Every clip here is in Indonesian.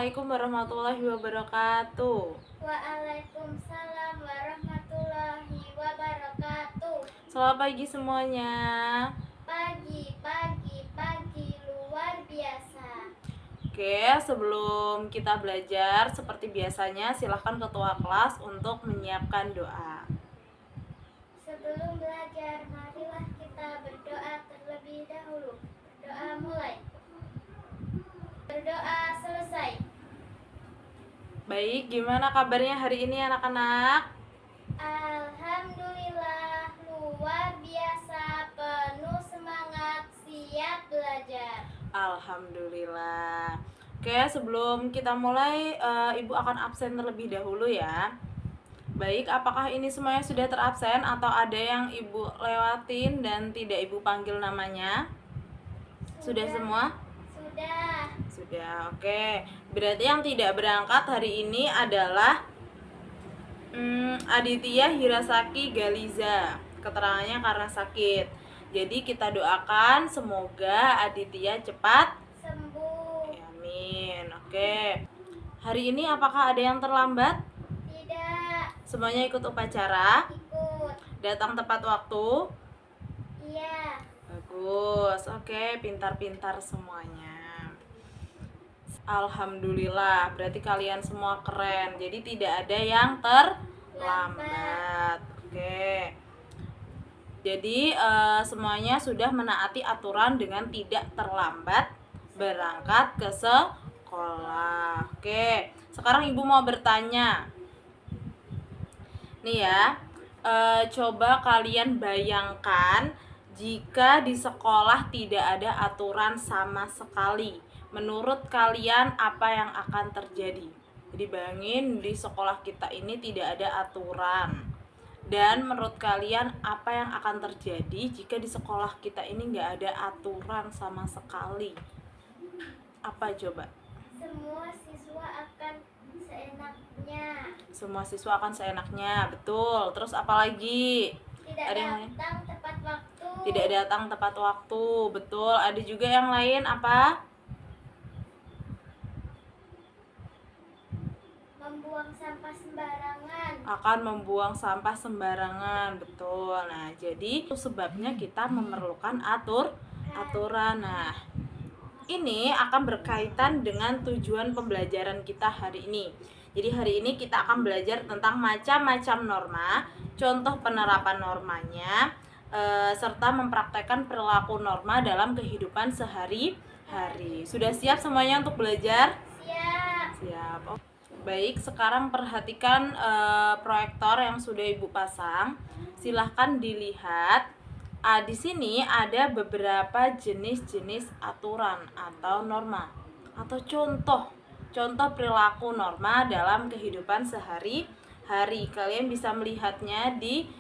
Assalamualaikum warahmatullahi wabarakatuh. Waalaikumsalam warahmatullahi wabarakatuh. Selamat pagi semuanya. Pagi luar biasa. Oke, sebelum kita belajar seperti biasanya, silahkan ketua kelas untuk menyiapkan doa. Sebelum belajar, marilah kita berdoa terlebih dahulu. Berdoa mulai. Berdoa selesai. Baik, gimana kabarnya hari ini anak-anak? Alhamdulillah, luar biasa, penuh semangat, siap belajar. Alhamdulillah. Oke, sebelum kita mulai, Ibu akan absen terlebih dahulu ya. Baik, apakah ini semuanya sudah terabsen atau ada yang Ibu lewatin dan tidak Ibu panggil namanya? Sudah semua? Sudah, oke. Berarti yang tidak berangkat hari ini adalah Aditya Hirasaki Galiza. Keterangannya karena sakit. Jadi kita doakan semoga Aditya cepat sembuh. Amin. Oke. Hari ini apakah ada yang terlambat? Tidak. Semuanya ikut upacara? Ikut. Datang tepat waktu? Iya. Bagus. Oke, pintar-pintar semuanya. Alhamdulillah, berarti kalian semua keren. Jadi tidak ada yang terlambat. Oke. Jadi semuanya sudah menaati aturan dengan tidak terlambat berangkat ke sekolah. Oke. Sekarang Ibu mau bertanya. Nih ya, coba kalian bayangkan jika di sekolah tidak ada aturan sama sekali. Menurut kalian apa yang akan terjadi? Jadi bayangin di sekolah kita ini tidak ada aturan. Dan menurut kalian apa yang akan terjadi jika di sekolah kita ini nggak ada aturan sama sekali? Apa coba? Semua siswa akan seenaknya. Semua siswa akan seenaknya, betul. Terus apa lagi? Tidak Ada yang lain? datang tepat waktu. Tidak datang tepat waktu, betul. Ada juga yang lain apa? Membuang sampah sembarangan. Akan membuang sampah sembarangan, betul. Nah, jadi itu sebabnya kita memerlukan aturan. Nah, ini akan berkaitan dengan tujuan pembelajaran kita hari ini. Jadi hari ini kita akan belajar tentang macam-macam norma, contoh penerapan normanya, serta mempraktekkan perilaku norma dalam kehidupan sehari-hari. Sudah siap semuanya untuk belajar? Siap. Siap. Baik, sekarang perhatikan proyektor yang sudah Ibu pasang. Silahkan dilihat. Di sini ada beberapa jenis-jenis aturan atau norma atau contoh perilaku norma dalam kehidupan sehari-hari. Kalian bisa melihatnya di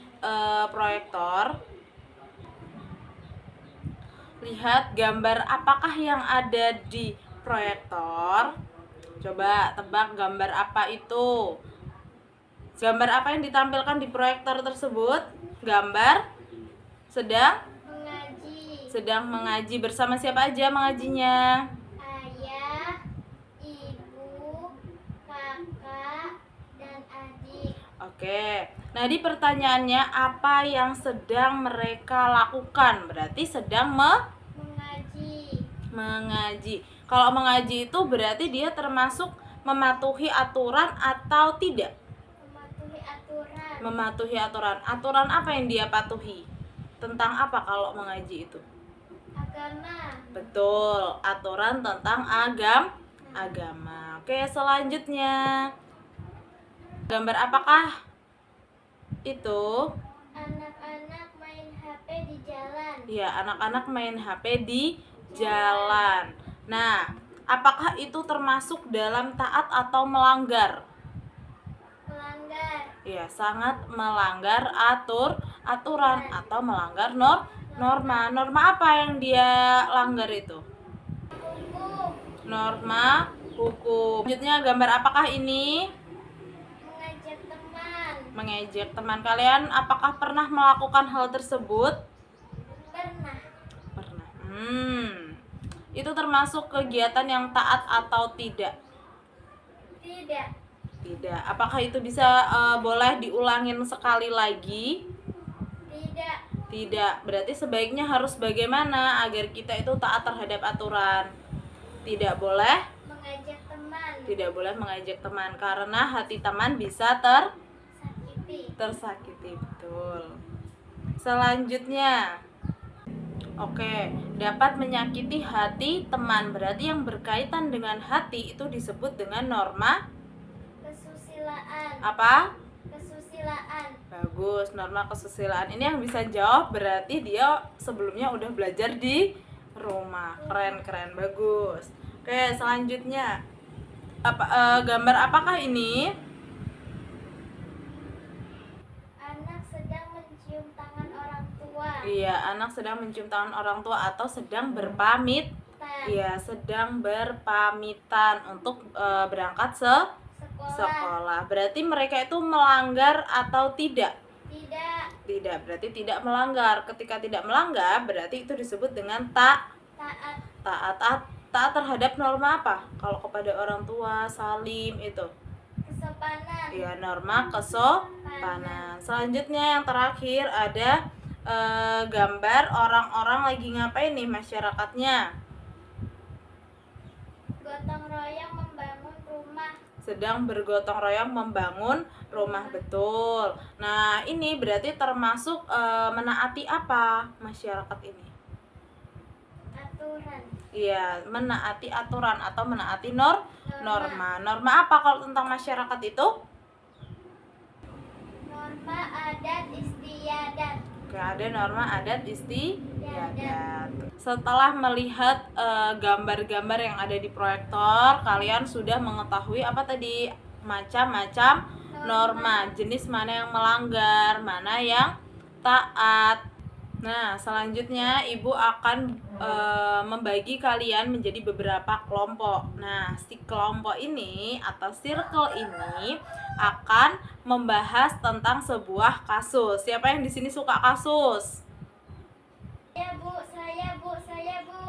proyektor. Lihat gambar apakah yang ada di proyektor. Coba tebak gambar apa itu? Gambar apa yang ditampilkan di proyektor tersebut? Gambar sedang mengaji. Bersama siapa aja mengajinya? Ayah, ibu, kakak, dan adik. Oke. Nah, di pertanyaannya apa yang sedang mereka lakukan? Berarti sedang mengaji. Kalau mengaji itu berarti dia termasuk mematuhi aturan atau tidak? Mematuhi aturan. Aturan apa yang dia patuhi? Tentang apa kalau mengaji itu? Agama. Betul, aturan tentang agama. Oke, selanjutnya. Gambar apakah itu? Anak-anak main HP di jalan. Ya, anak-anak main HP di jalan. Nah, apakah itu termasuk dalam taat atau melanggar? Melanggar. Ya, sangat melanggar aturan atau melanggar norma. Norma apa yang dia langgar itu? Hukum. Norma hukum. Selanjutnya gambar apakah ini? Mengajak teman. Mengejek teman. Kalian apakah pernah melakukan hal tersebut? Pernah. Itu termasuk kegiatan yang taat atau tidak? Tidak. Tidak. Apakah itu bisa boleh diulangin sekali lagi? Tidak. Tidak. Berarti sebaiknya harus bagaimana agar kita itu taat terhadap aturan? Tidak boleh Mengajak teman. Tidak boleh mengajak teman karena hati teman bisa tersakiti. Betul. Selanjutnya, oke, dapat menyakiti hati teman. Berarti yang berkaitan dengan hati itu disebut dengan norma Kesusilaan. apa? Kesusilaan. Bagus, norma kesusilaan. Ini yang bisa jawab berarti dia sebelumnya udah belajar di rumah. Keren, bagus. Oke, selanjutnya. Gambar apakah ini? Anak sedang mencium tangan orang tua. Iya, anak sedang mencium tangan orang tua atau sedang berpamit. Iya, sedang berpamitan untuk berangkat sekolah. Berarti mereka itu melanggar atau tidak? Tidak. Tidak, berarti tidak melanggar. Ketika tidak melanggar, berarti itu disebut dengan taat. Taat terhadap norma apa? Kalau kepada orang tua, salim itu. Kesopanan. Iya, norma kesopanan. Selanjutnya yang terakhir ada gambar orang-orang lagi ngapain nih masyarakatnya? Gotong royong membangun rumah. Sedang bergotong royong membangun rumah, betul. Nah, ini berarti termasuk menaati apa masyarakat ini? Aturan. Iya, menaati aturan atau menaati norma. Norma apa kalau tentang masyarakat itu? Norma adat istiadat. Oke, ada norma adat istiadat. Setelah melihat gambar-gambar yang ada di proyektor, kalian sudah mengetahui apa tadi? Macam-macam norma, jenis mana yang melanggar, mana yang taat. Nah, selanjutnya Ibu akan membagi kalian menjadi beberapa kelompok. Nah, si kelompok ini atau circle ini akan membahas tentang sebuah kasus. Siapa yang di sini suka kasus? Saya, Bu.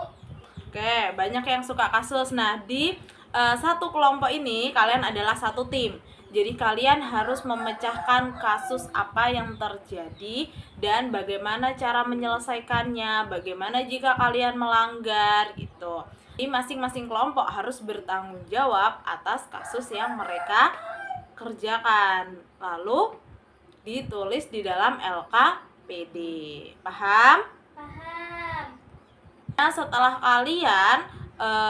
Oke, banyak yang suka kasus. Nah, di satu kelompok ini kalian adalah satu tim. Jadi kalian harus memecahkan kasus apa yang terjadi dan bagaimana cara menyelesaikannya, bagaimana jika kalian melanggar gitu. Jadi masing-masing kelompok harus bertanggung jawab atas kasus yang mereka kerjakan. Lalu ditulis di dalam LKPD. Paham? Paham. Nah, setelah kalian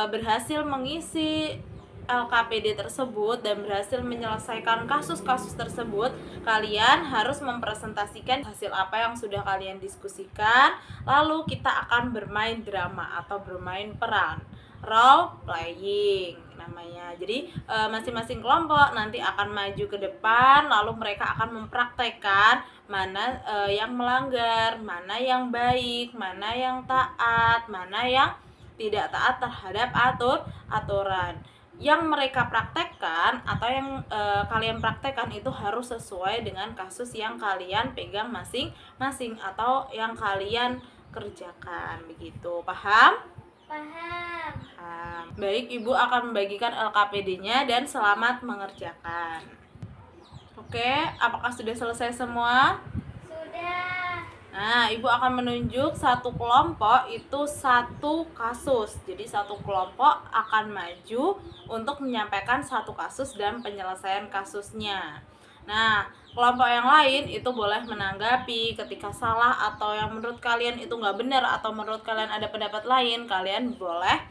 berhasil mengisi LKPD tersebut dan berhasil menyelesaikan kasus-kasus tersebut, kalian harus mempresentasikan hasil apa yang sudah kalian diskusikan. Lalu kita akan bermain drama atau bermain peran, role playing namanya. Jadi masing-masing kelompok nanti akan maju ke depan, lalu mereka akan mempraktekkan mana yang melanggar, mana yang baik, mana yang taat, mana yang tidak taat terhadap aturan. Yang mereka praktekkan atau yang kalian praktekkan itu harus sesuai dengan kasus yang kalian pegang masing-masing atau yang kalian kerjakan, begitu. Paham? Paham. Baik, Ibu akan membagikan LKPD-nya dan selamat mengerjakan. Oke, apakah sudah selesai semua? Sudah. Nah, Ibu akan menunjuk satu kelompok itu satu kasus. Jadi satu kelompok akan maju untuk menyampaikan satu kasus dan penyelesaian kasusnya. Nah, kelompok yang lain itu boleh menanggapi ketika salah atau yang menurut kalian itu nggak benar atau menurut kalian ada pendapat lain, kalian boleh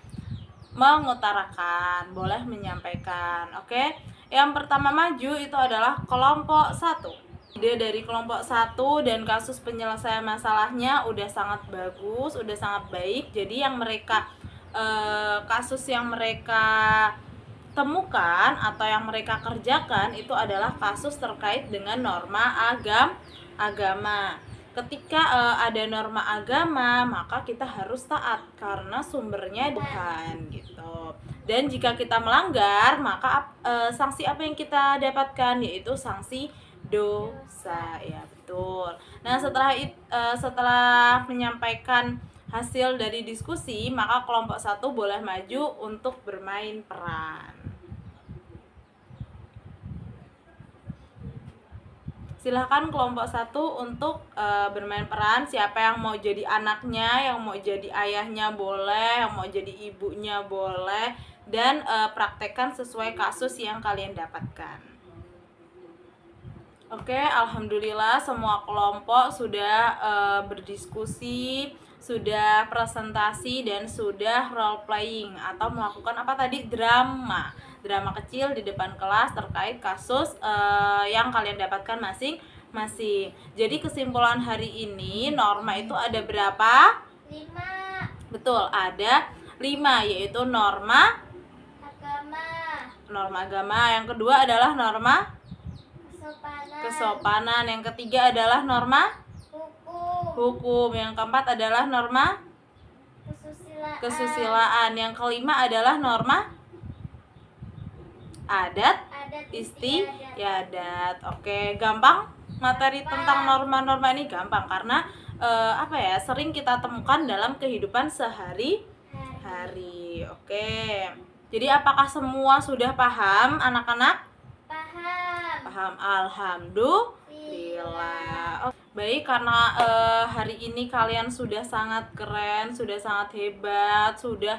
mengutarakan, boleh menyampaikan. Oke? Yang pertama maju itu adalah kelompok 1. Ide dari kelompok 1 dan kasus penyelesaian masalahnya udah sangat bagus, udah sangat baik. Jadi yang mereka kasus yang mereka temukan atau yang mereka kerjakan itu adalah kasus terkait dengan norma agama. Ketika ada norma agama, maka kita harus taat karena sumbernya Tuhan gitu. Dan jika kita melanggar, maka sanksi apa yang kita dapatkan, yaitu sanksi dosa, ya betul. Nah, setelah menyampaikan hasil dari diskusi, maka kelompok 1 boleh maju untuk bermain peran. Silahkan kelompok 1 untuk bermain peran. Siapa yang mau jadi anaknya, yang mau jadi ayahnya boleh, yang mau jadi ibunya boleh. Dan praktekkan sesuai kasus yang kalian dapatkan. Oke, alhamdulillah semua kelompok sudah berdiskusi, sudah presentasi, dan sudah role playing atau melakukan apa tadi? Drama kecil di depan kelas terkait kasus yang kalian dapatkan masing-masing. Jadi kesimpulan hari ini, norma itu ada berapa? 5. Betul, ada 5, yaitu norma Agama. Yang kedua adalah norma Kesopanan. Yang ketiga adalah norma Hukum. Yang keempat adalah norma kesusilaan. Yang kelima adalah norma adat istiadat. Oke, gampang materi tentang norma-norma ini gampang karena sering kita temukan dalam kehidupan sehari-hari. Oke. Jadi apakah semua sudah paham anak-anak? Paham. Alhamdulillah. Baik, karena hari ini kalian sudah sangat keren, sudah sangat hebat, sudah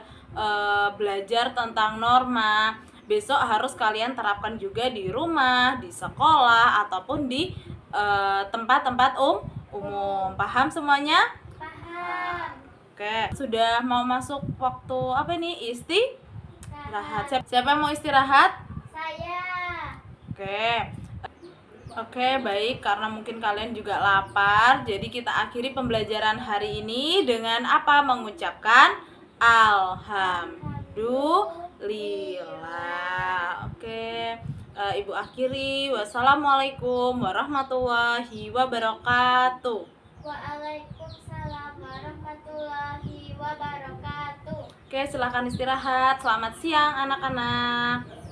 belajar tentang norma. Besok harus kalian terapkan juga di rumah, di sekolah, ataupun di tempat-tempat umum. Paham semuanya? Paham. Oke, sudah mau masuk waktu apa nih? Istirahat. Siapa yang mau istirahat? Saya. Oke, baik, karena mungkin kalian juga lapar, jadi kita akhiri pembelajaran hari ini dengan apa? Mengucapkan alhamdulillah. Oke, Ibu akhiri. Wassalamualaikum warahmatullahi wabarakatuh. Waalaikumsalam warahmatullahi wabarakatuh. Oke, silakan istirahat. Selamat siang anak-anak.